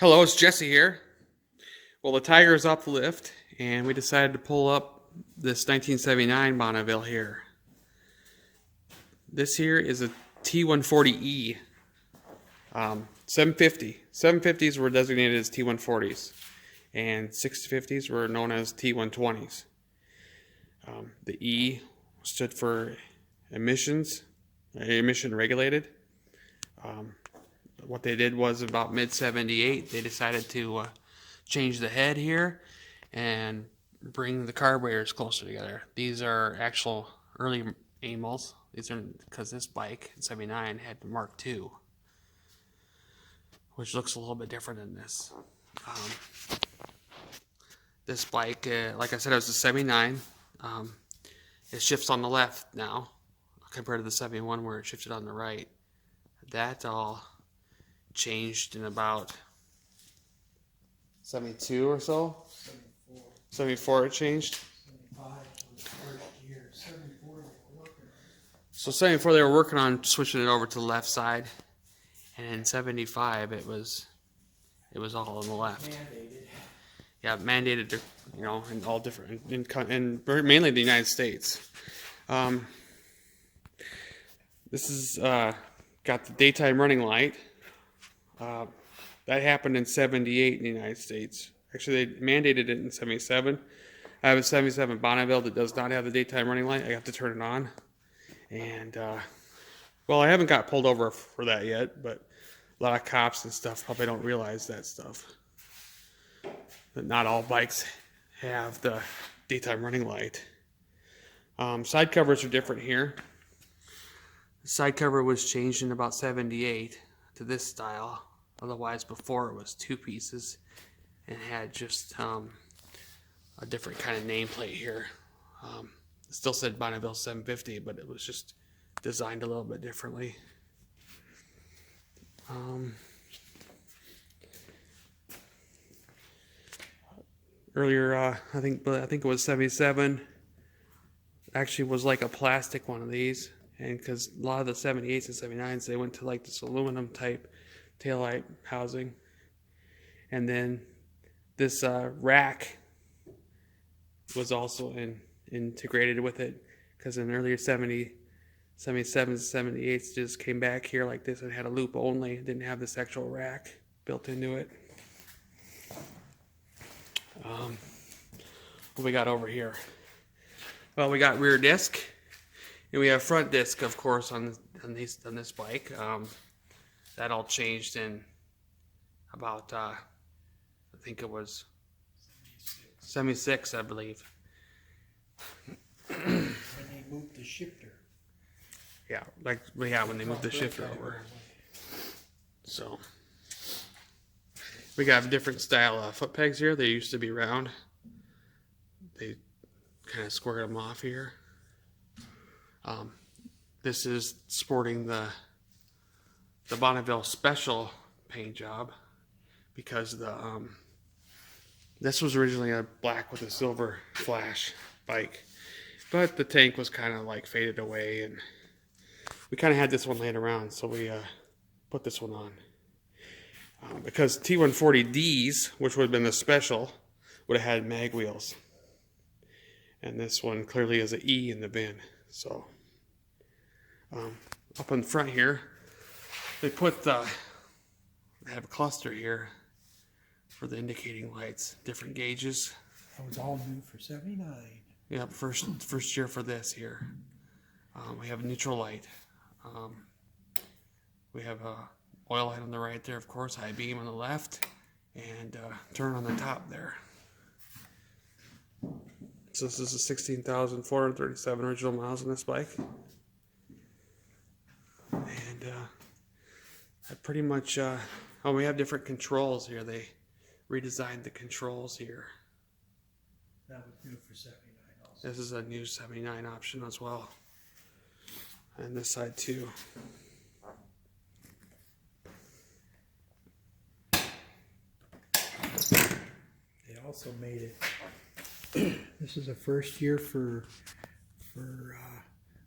Hello, it's Jesse here. Well, the Tiger is off the lift, and we decided to pull up this 1979 Bonneville here. This here is a T140E, 750. 750s were designated as T140s, and 650s were known as T120s. The E stood for emission regulated. What they did was about mid-78, they decided to change the head here and bring the carburetors closer together. These are actual early Amals. These are because this bike in 79 had Mark II, which looks a little bit different than this. This bike, like I said, it was a 79. It shifts on the left now compared to the 71 where it shifted on the right. That all changed in about 72 or so. 74 it changed. 75 was the first year. 74 they were working on. So 74 they were working on switching it over to the left side, and in 75 it was all on the left. Mandated. Yeah, mandated, in all different, in mainly the United States. This is got the daytime running light. That happened in 78 in the United States. Actually, they mandated it in 77. I have a 77 Bonneville that does not have the daytime running light. I have to turn it on. And, well, I haven't got pulled over for that yet, but a lot of cops and stuff probably don't realize that stuff. That not all bikes have the daytime running light. Side covers are different here. The side cover was changed in about 78 to this style. Otherwise, before it was two pieces and had just a different kind of nameplate here. It still said Bonneville 750, but it was just designed a little bit differently. Earlier, I think it was 77. Actually, was like a plastic one of these, and because a lot of the 78s and 79s, they went to like this aluminum type taillight housing, and then this rack was also integrated with it, because in earlier 77s and 78s just came back here like this and had a loop only. It didn't have this actual rack built into it. What we got over here? Well, we got rear disc, and we have front disc, of course, on this bike. That all changed in about I think it was 76, I believe. When they moved the shifter. Yeah, when they moved the shifter over. So we got a different style foot pegs here. They used to be round. They kind of squared them off here. This is sporting the Bonneville special paint job, because this was originally a black with a silver flash bike, but the tank was kind of like faded away, and we kind of had this one laying around, so we put this one on. Because T140Ds, which would have been the special, would have had mag wheels. And this one clearly is an E in the bin. So, up in front here, they have a cluster here for the indicating lights, different gauges. That was all new for 79. Yeah, first year for this here. We have a neutral light. We have a oil light on the right there, of course, high beam on the left, and turn on the top there. So this is a 16,437 original miles on this bike. And I pretty much, we have different controls here. They redesigned the controls here. That was new for 79 also. This is a new 79 option as well. And this side too. They also made it. This is the first year for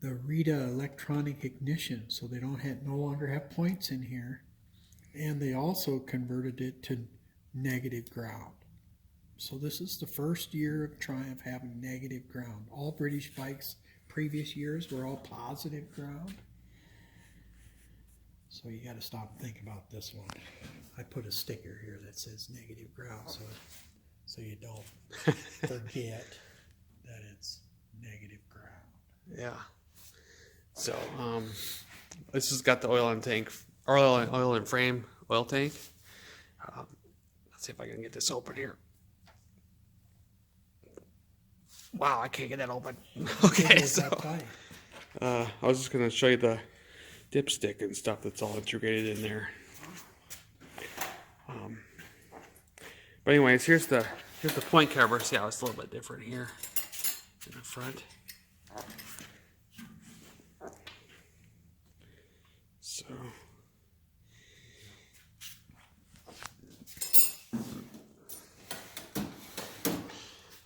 the Rita electronic ignition, so they no longer have points in here. And they also converted it to negative ground. So this is the first year of Triumph having negative ground. All British bikes previous years were all positive ground. So you got to stop and think about this one. I put a sticker here that says negative ground, so you don't forget that it's negative ground. Yeah. So this has got the oil and frame oil tank. Let's see if I can get this open here. Wow, I can't get that open. Okay, so I was just gonna show you the dipstick and stuff that's all integrated in there. But anyways, here's the point cover. See how it's a little bit different here in the front. So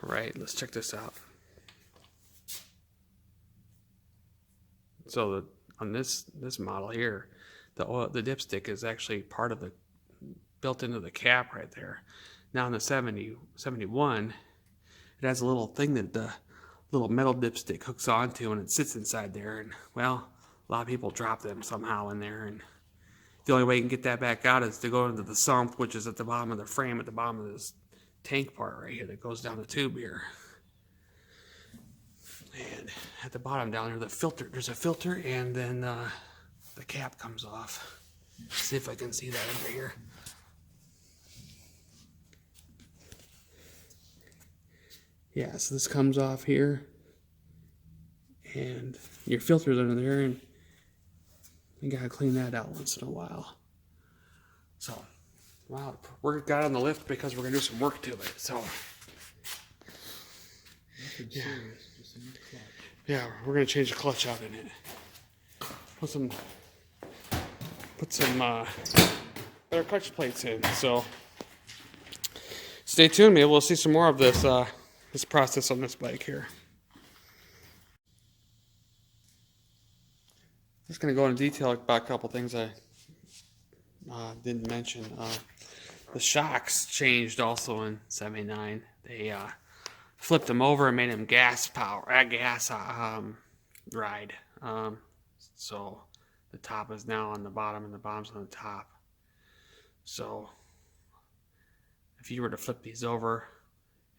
all right, let's check this out. So on this model here, the dipstick is actually part of the built into the cap right there. Now in the 71, it has a little thing that the little metal dipstick hooks onto, and it sits inside there. And well, a lot of people drop them somehow in there, and the only way you can get that back out is to go into the sump, which is at the bottom of the frame, at the bottom of this tank part right here that goes down the tube here. And at the bottom down there, there's a filter, and then the cap comes off. Let's see if I can see that under here. Yeah, so this comes off here, and your filter's under there, and you gotta clean that out once in a while. So, wow, we got on the lift because we're gonna do some work to it. So, Nothing serious, just a new clutch. Yeah, we're gonna change the clutch out in it. Put some better clutch plates in. So, stay tuned. Maybe we'll see some more of this process on this bike here. Just going to go into detail about a couple things I didn't mention. The shocks changed also in '79. They flipped them over and made them gas ride. So the top is now on the bottom and the bottom's on the top. So if you were to flip these over,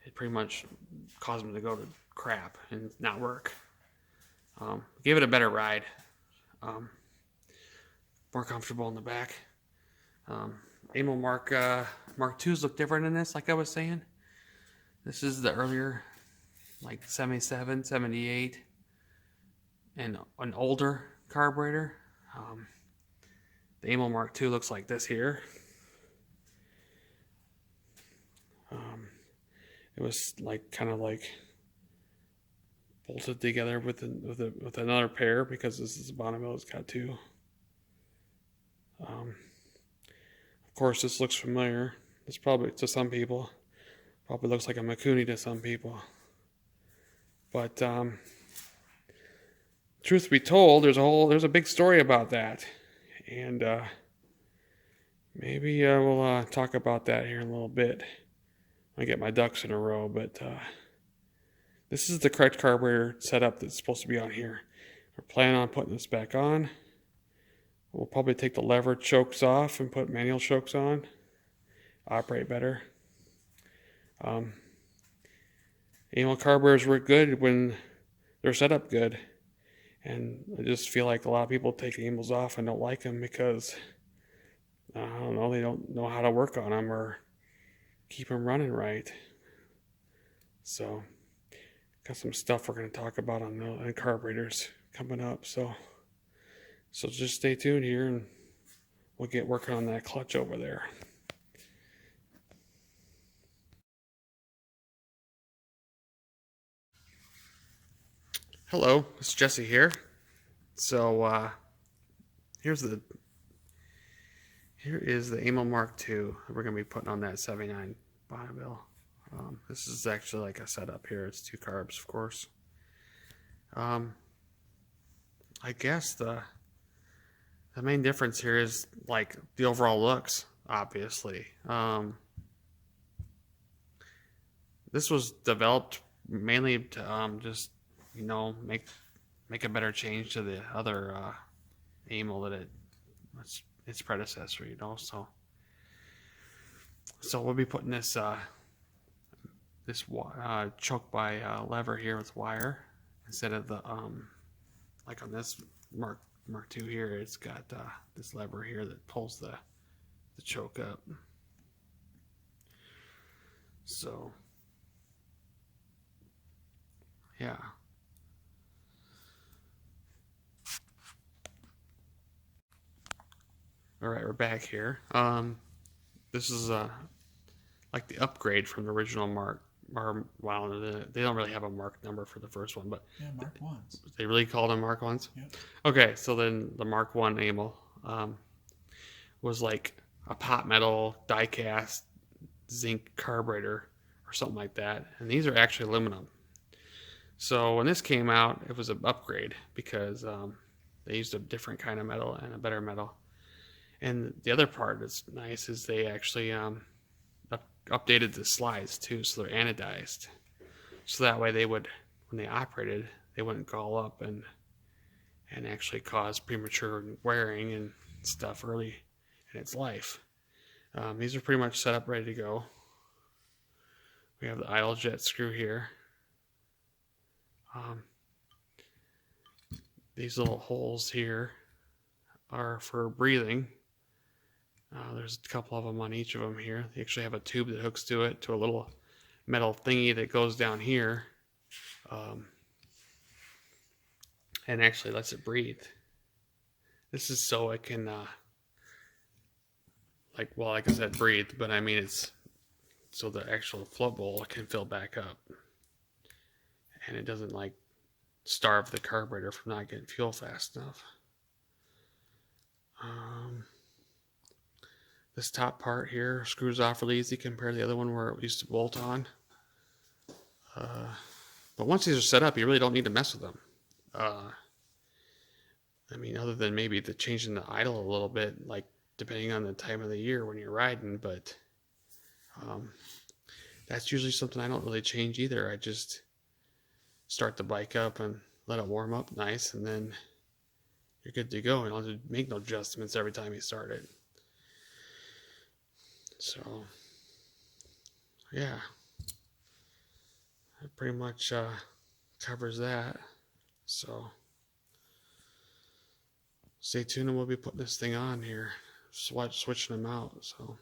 it pretty much caused them to go to crap and not work. Give it a better ride. More comfortable in the back. Amal Mark IIs look different in this, like I was saying. This is the earlier, like 77, 78, and an older carburetor. The Amal Mark II looks like this here. It was like kind of like bolted together with another pair, because this is a Bonneville. It's got two. Of course, this looks familiar. It's probably, to some people, probably looks like a Makuni to some people. But truth be told, there's a big story about that, and maybe we'll talk about that here in a little bit. I get my ducks in a row, but this is the correct carburetor setup that's supposed to be on here. We're planning on putting this back on. We'll probably take the lever chokes off and put manual chokes on. Operate better. Amal carburetors work good when they're set up good. And I just feel like a lot of people take Amals off and don't like them because, I don't know, they don't know how to work on them or keep them running right. So, got some stuff we're going to talk about on carburetors coming up. So just stay tuned here, and we'll get working on that clutch over there. Hello, it's Jesse here. So here is the Amal Mark II that we're going to be putting on that 79 Bonneville. This is actually like a setup here. It's two carbs, of course. I guess the the main difference here is like the overall looks, obviously. This was developed mainly to just, you know, make a better change to the other Amal that its predecessor, you know. So we'll be putting this choke by lever here with wire instead of the like on this Mark II here. It's got this lever here that pulls the choke up. So yeah. All right, we're back here. This is like the upgrade from the original Mark. Wow, they don't really have a Mark number for the first one, but Yeah, Mark ones. they really called them Mark ones. Yep. Okay, so then the Mark One Amal was like a pot metal die cast zinc carburetor or something like that, and these are actually aluminum. So when this came out, it was an upgrade because they used a different kind of metal and a better metal. And the other part that's nice is they actually updated the slides too, so they're anodized. So that way they would, when they operated, they wouldn't gall up and actually cause premature wearing and stuff early in its life. These are pretty much set up, ready to go. We have the idle jet screw here. These little holes here are for breathing. There's a couple of them on each of them here. They actually have a tube that hooks to it, to a little metal thingy that goes down here and actually lets it breathe. This is so it can, like I said, breathe, but I mean it's so the actual float bowl can fill back up. And it doesn't like starve the carburetor from not getting fuel fast enough. This top part here screws off really easy compared to the other one where it used to bolt on. But once these are set up, you really don't need to mess with them. I mean, other than maybe the changing the idle a little bit, like depending on the time of the year when you're riding, but that's usually something I don't really change either. I just start the bike up and let it warm up nice, and then you're good to go. And I'll make no adjustments every time you start it. So, yeah, that pretty much covers that. So, stay tuned and we'll be putting this thing on here, switching them out. So.